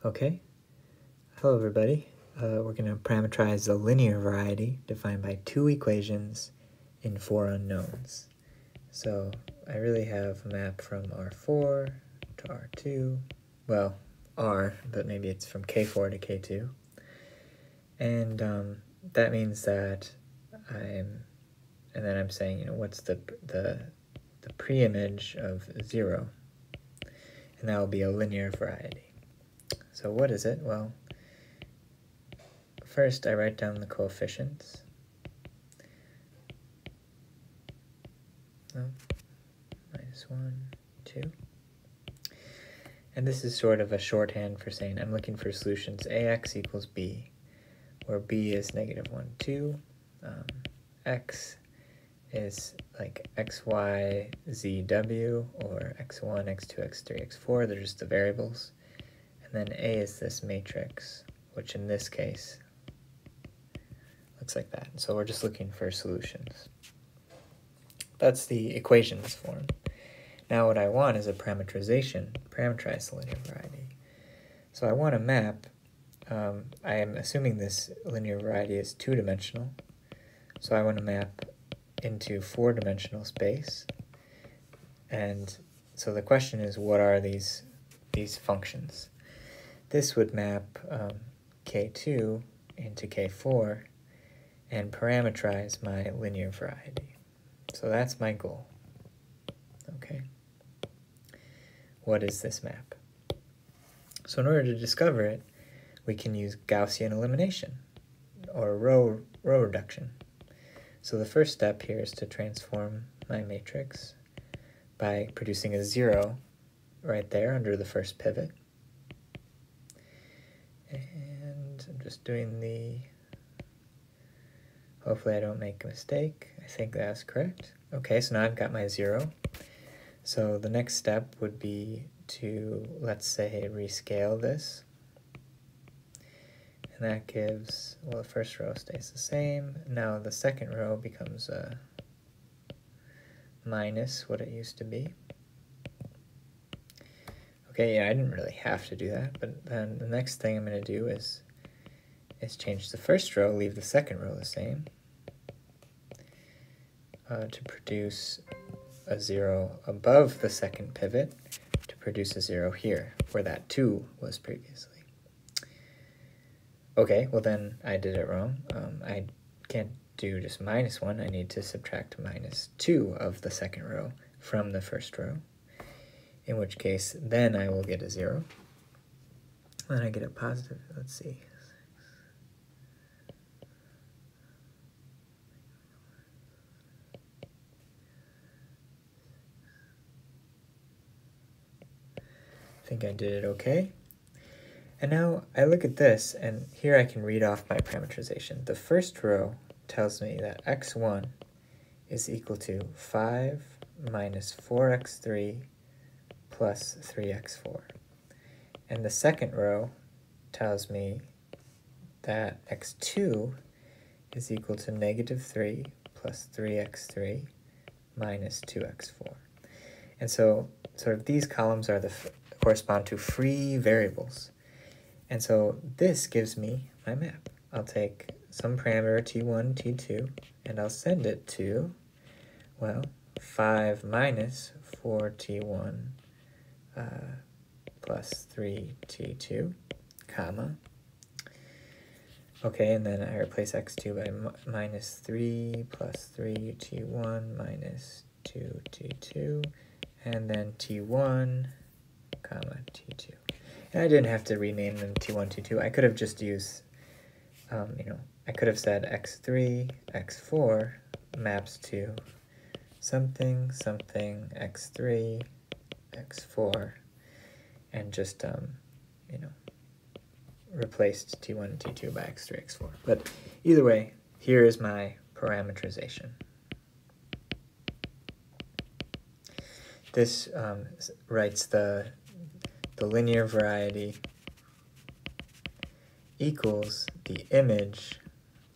Okay, hello everybody. We're going to parameterize the linear variety defined by two equations in four unknowns. So I really have a map from R4 to R2, well, R, but maybe it's from K4 to K2. And that means that and then I'm saying, what's the preimage of 0? And that will be a linear variety. So what is it? Well, first I write down the coefficients. -1, 2. And this is sort of a shorthand for saying I'm looking for solutions ax equals b, where b is -1, 2. X is like x, y, z, w, or x1, x2, x3, x4. They're just the variables. And then A is this matrix, which in this case looks like that. So we're just looking for solutions. That's the equations form. Now what I want is a parameterization, parameterize the linear variety. So I want a map. I am assuming this linear variety is two-dimensional. So I want to map into four-dimensional space. And so the question is, what are these functions? This would map K2 into K4 and parameterize my linear variety. So that's my goal. Okay. What is this map? So in order to discover it, we can use Gaussian elimination or row reduction. So the first step here is to transform my matrix by producing a 0 right there under the first pivot. And I'm just doing hopefully I don't make a mistake. I think that's correct. Okay, so now I've got my 0. So the next step would be to, let's say, rescale this. And that gives, well, the first row stays the same. Now the second row becomes minus what it used to be. Okay, yeah, I didn't really have to do that, but then the next thing I'm going to do is change the first row, leave the second row the same, to produce a 0 above the second pivot, to produce a 0 here, where that 2 was previously. Okay, well then I did it wrong. I can't do just -1, I need to subtract -2 of the second row from the first row, in which case then I will get a 0. Then I get a positive, let's see. I think I did it okay. And now I look at this, and here I can read off my parameterization. The first row tells me that x1 is equal to 5 minus 4x3 plus 3x4. And the second row tells me that x2 is equal to -3 plus 3x3 minus 2x4. And so sort of these columns are correspond to free variables. And so this gives me my map. I'll take some parameter t1, t2, and I'll send it to, well, 5 minus 4t1 plus 3t2, comma. Okay, and then I replace x2 by -3 plus 3t1 minus 2t2, and then t1, comma, t2. And I didn't have to rename them t1, t2. I could have just used, I could have said x3, x4 maps to something, something, x3, x4, and just, replaced t1 and t2 by x3, x4. But either way, here is my parameterization. This writes the linear variety equals the image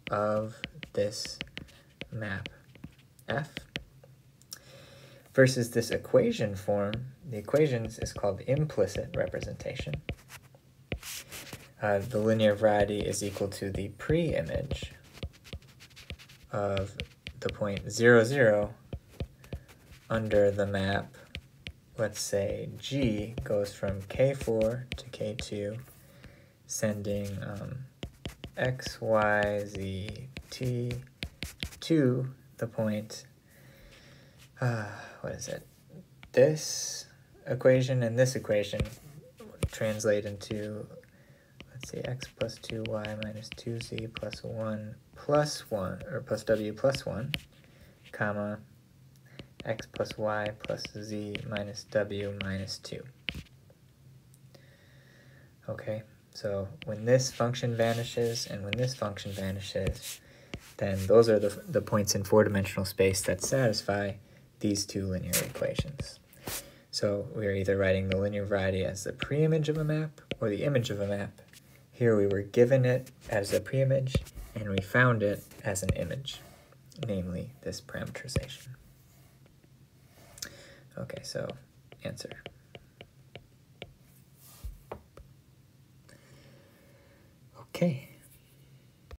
of this map F versus this equation form. The equations is called implicit representation. the linear variety is equal to the pre-image of the point 0, 0 under the map. Let's say G goes from K4 to K2, sending X, Y, Z, T to the point, what is it? This equation and this equation translate into, let's see, X plus 2Y minus 2Z plus 1 plus 1, or plus W plus 1, comma, X plus Y plus Z minus W minus 2. Okay, so when this function vanishes and when this function vanishes, then those are the points in four-dimensional space that satisfy these two linear equations. So we are either writing the linear variety as the pre-image of a map or the image of a map. Here we were given it as a pre-image and we found it as an image, namely this parameterization. Okay, so answer. Okay.